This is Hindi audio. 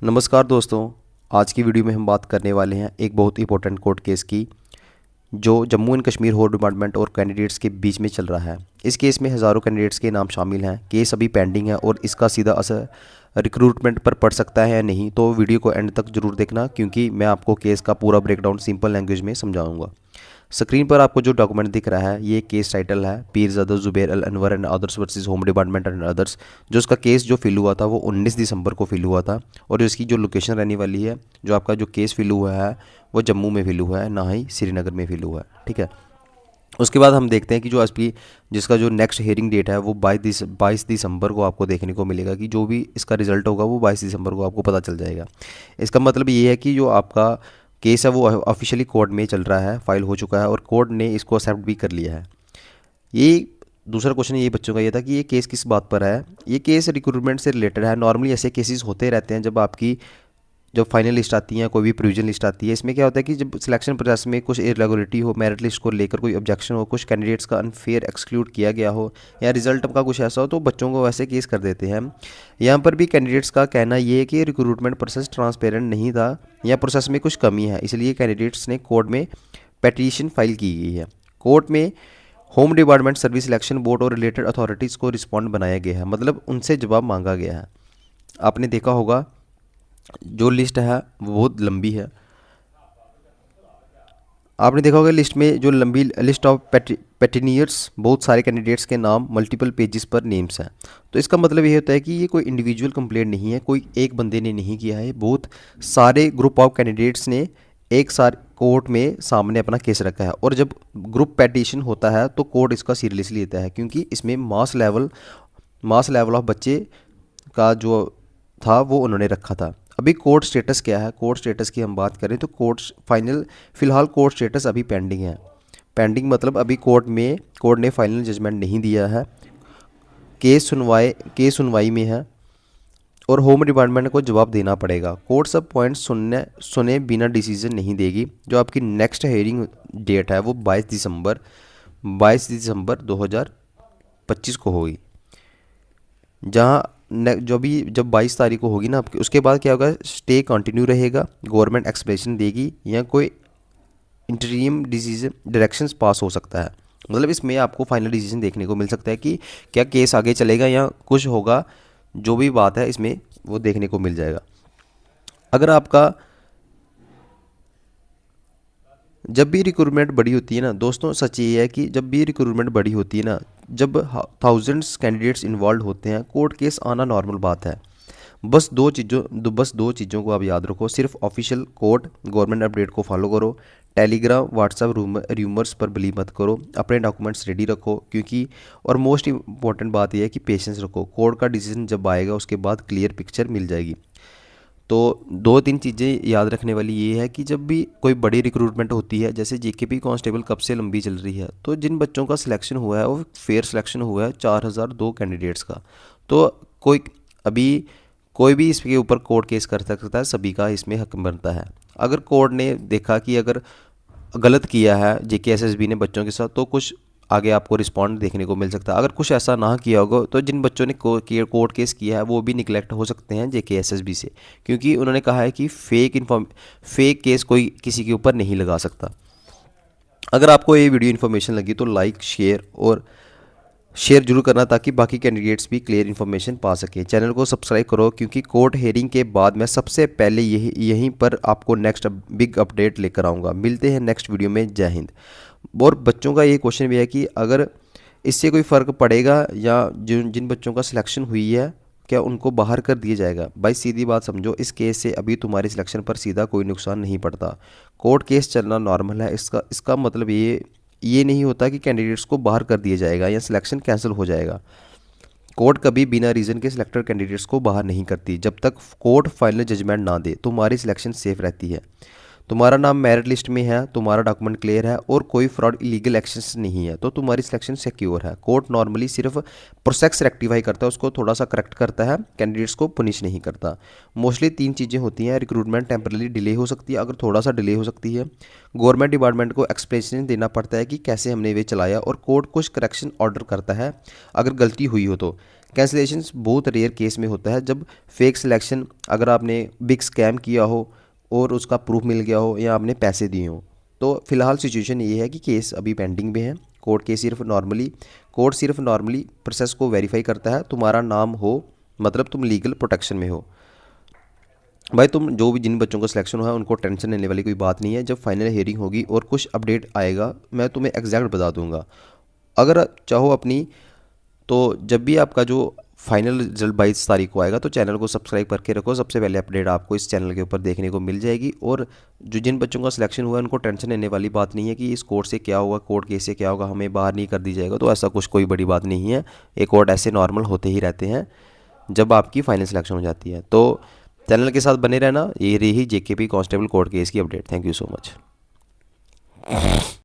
नमस्कार दोस्तों। आज की वीडियो में हम बात करने वाले हैं एक बहुत इंपॉर्टेंट कोर्ट केस की, जो Jammu and Kashmir high department और कैंडिडेट्स के बीच में चल रहा है। इस केस में हज़ारों कैंडिडेट्स के नाम शामिल हैं। केस अभी पेंडिंग है और इसका सीधा असर रिक्रूटमेंट पर पड़ सकता है या नहीं, तो वीडियो को एंड तक जरूर देखना, क्योंकि मैं आपको केस का पूरा ब्रेकडाउन सिंपल लैंग्वेज में समझाऊंगा। स्क्रीन पर आपको जो डॉक्यूमेंट दिख रहा है, ये केस टाइटल है Peerzada Zubair Al Anwar and others versus home department and others. जो उसका केस जो फिल हुआ था वो 19 दिसंबर को फिल हुआ था, और इसकी जो लोकेशन रहने वाली है, जो आपका जो केस फिल हुआ है वो जम्मू में फिल हुआ है, ना ही श्रीनगर में फिल हुआ है। ठीक है। उसके बाद हम देखते हैं कि जो एसपी जिसका जो नेक्स्ट हियरिंग डेट है वो 22 दिसंबर को आपको देखने को मिलेगा, कि जो भी इसका रिजल्ट होगा वो 22 दिसंबर को आपको पता चल जाएगा। इसका मतलब ये है कि जो आपका केस है वो ऑफिशियली कोर्ट में चल रहा है, फाइल हो चुका है और कोर्ट ने इसको एक्सेप्ट भी कर लिया है। ये दूसरा क्वेश्चन ये बच्चों का ये था कि ये केस किस बात पर है। ये केस रिक्रूटमेंट से रिलेटेड है। नॉर्मली ऐसे केसेस होते रहते हैं जब फाइनल लिस्ट आती है, कोई भी प्रोविजन लिस्ट आती है। इसमें क्या होता है कि जब सिलेक्शन प्रोसेस में कुछ इरेगुलरिटी हो, मेरिट लिस्ट को लेकर कोई ऑब्जेक्शन हो, कुछ कैंडिडेट्स का अनफेयर एक्सक्लूड किया गया हो, या रिजल्ट का कुछ ऐसा हो, तो बच्चों को वैसे केस कर देते हैं। यहाँ पर भी कैंडिडेट्स का कहना ये है कि रिक्रूटमेंट प्रोसेस ट्रांसपेरेंट नहीं था या प्रोसेस में कुछ कमी है, इसलिए कैंडिडेट्स ने कोर्ट में पेटिशन फाइल की गई है। कोर्ट में home department, service selection board और रिलेटेड अथॉरिटीज़ को रिस्पॉन्ड बनाया गया है, मतलब उनसे जवाब मांगा गया है। आपने देखा होगा जो लिस्ट है वो बहुत लंबी है। आपने देखा होगा लिस्ट में जो लंबी लिस्ट ऑफ पेटिनियर्स, बहुत सारे कैंडिडेट्स के नाम मल्टीपल पेजेस पर नेम्स हैं। तो इसका मतलब ये होता है कि ये कोई इंडिविजुअल कंप्लेंट नहीं है, कोई एक बंदे ने नहीं किया है, बहुत सारे ग्रुप ऑफ कैंडिडेट्स ने एक साथ कोर्ट में सामने अपना केस रखा है। और जब ग्रुप पेटिशन होता है तो कोर्ट इसका सीरियसली लेता है, क्योंकि इसमें मास लेवल ऑफ बच्चे का जो था वो उन्होंने रखा था। अभी कोर्ट स्टेटस क्या है, कोर्ट स्टेटस की हम बात करें तो फ़िलहाल कोर्ट स्टेटस अभी पेंडिंग है। पेंडिंग मतलब अभी कोर्ट ने फाइनल जजमेंट नहीं दिया है। केस सुनवाई में है और होम डिपार्टमेंट को जवाब देना पड़ेगा। कोर्ट सब पॉइंट सुने बिना डिसीजन नहीं देगी। जो आपकी नेक्स्ट हेयरिंग डेट है वो 22 दिसंबर 2025 को होगी। जब 22 तारीख को होगी ना आपकी, उसके बाद क्या होगा, स्टे कंटिन्यू रहेगा, गवर्नमेंट एक्सप्लेनेशन देगी, या कोई इंटरिम डिसीजन डायरेक्शंस पास हो सकता है। मतलब इसमें आपको फाइनल डिसीजन देखने को मिल सकता है कि क्या केस आगे चलेगा या कुछ होगा। जो भी बात है इसमें वो देखने को मिल जाएगा। अगर आपका जब भी रिक्रूटमेंट बड़ी होती है ना दोस्तों, सच ये है कि जब भी रिक्रूटमेंट बड़ी होती है ना, जब थाउजेंड्स कैंडिडेट्स इन्वॉल्व होते हैं, कोर्ट केस आना नॉर्मल बात है। बस दो चीज़ों को आप याद रखो। सिर्फ ऑफिशियल कोर्ट गवर्नमेंट अपडेट को फॉलो करो। टेलीग्राम व्हाट्सएप रूमर्स पर बिलीव मत करो। अपने डॉक्यूमेंट्स रेडी रखो, क्योंकि और मोस्ट इंपॉर्टेंट बात यह है कि पेशेंस रखो। कोर्ट का डिसीजन जब आएगा उसके बाद क्लियर पिक्चर मिल जाएगी। तो दो तीन चीज़ें याद रखने वाली ये है कि जब भी कोई बड़ी रिक्रूटमेंट होती है, जैसे जेकेपी कांस्टेबल कब से लंबी चल रही है, तो जिन बच्चों का सिलेक्शन हुआ है वो फेयर सिलेक्शन हुआ है 4002 कैंडिडेट्स का। तो कोई भी इसके ऊपर कोर्ट केस कर सकता है, सभी का इसमें हक बनता है। अगर कोर्ट ने देखा कि अगर गलत किया है जेकेएसएसबी ने बच्चों के साथ, तो कुछ आगे आपको रिस्पॉन्ड देखने को मिल सकता है। अगर कुछ ऐसा ना किया होगा तो जिन बच्चों ने कोर्ट केस किया है वो भी निगलेक्ट हो सकते हैं जेकेएसएसबी से, क्योंकि उन्होंने कहा है कि फेक केस कोई किसी के ऊपर नहीं लगा सकता। अगर आपको ये वीडियो इन्फॉर्मेशन लगी तो लाइक शेयर जरूर करना, ताकि बाकी कैंडिडेट्स भी क्लियर इन्फॉर्मेशन पा सकें। चैनल को सब्सक्राइब करो, क्योंकि कोर्ट हेयरिंग के बाद मैं सबसे पहले यहीं पर आपको नेक्स्ट बिग अपडेट लेकर आऊँगा। मिलते हैं नेक्स्ट वीडियो में। जय हिंद। और बच्चों का ये क्वेश्चन भी है कि अगर इससे कोई फ़र्क पड़ेगा, या जिन बच्चों का सिलेक्शन हुई है क्या उनको बाहर कर दिया जाएगा। भाई सीधी बात समझो, इस केस से अभी तुम्हारी सिलेक्शन पर सीधा कोई नुकसान नहीं पड़ता। कोर्ट केस चलना नॉर्मल है। इसका मतलब ये नहीं होता कि कैंडिडेट्स को बाहर कर दिया जाएगा या सिलेक्शन कैंसिल हो जाएगा। कोर्ट कभी बिना रीज़न के सिलेक्टेड कैंडिडेट्स को बाहर नहीं करती। जब तक कोर्ट फाइनल जजमेंट ना दे तुम्हारी सिलेक्शन सेफ रहती है। तुम्हारा नाम मेरिट लिस्ट में है, तुम्हारा डॉक्यूमेंट क्लियर है और कोई फ्रॉड इलीगल एक्शंस नहीं है, तो तुम्हारी सिलेक्शन सिक्योर है। कोर्ट नॉर्मली सिर्फ प्रोसेस रेक्टिफाई करता है, उसको थोड़ा सा करेक्ट करता है, कैंडिडेट्स को पनिश नहीं करता। मोस्टली तीन चीज़ें होती हैं। रिक्रूटमेंट टेम्परली डिले हो सकती है, अगर थोड़ा सा डिले हो सकती है। गवर्नमेंट डिपार्टमेंट को एक्सप्लेनेशन देना पड़ता है कि कैसे हमने वे चलाया, और कोर्ट कुछ करेक्शन ऑर्डर करता है अगर गलती हुई हो तो। कैंसिलेशन बहुत रेयर केस में होता है जब फेक सिलेक्शन, अगर आपने बिग स्कैम किया हो और उसका प्रूफ मिल गया हो या आपने पैसे दिए हो। तो फिलहाल सिचुएशन ये है कि केस अभी पेंडिंग में है। कोर्ट सिर्फ नॉर्मली प्रोसेस को वेरीफाई करता है, तुम्हारा नाम हो मतलब तुम लीगल प्रोटेक्शन में हो। भाई तुम जो भी जिन बच्चों का सिलेक्शन हुआ है उनको टेंशन लेने वाली कोई बात नहीं है। जब फाइनल हियरिंग होगी और कुछ अपडेट आएगा मैं तुम्हें एग्जैक्ट बता दूंगा। अगर चाहो अपनी, तो जब भी आपका जो फाइनल रिजल्ट 22 तारीख को आएगा तो चैनल को सब्सक्राइब करके रखो, सबसे पहले अपडेट आपको इस चैनल के ऊपर देखने को मिल जाएगी। और जो जिन बच्चों का सिलेक्शन हुआ है उनको टेंशन लेने वाली बात नहीं है कि इस कोर्ट से क्या होगा, कोर्ट केस से क्या होगा, हमें बाहर नहीं कर दी जाएगा। तो ऐसा कुछ कोई बड़ी बात नहीं है, एक कोर्ट ऐसे नॉर्मल होते ही रहते हैं जब आपकी फाइनल सिलेक्शन हो जाती है। तो चैनल के साथ बने रहना। ये रही JKP कांस्टेबल कोर्ट केस की update. Thank you so much.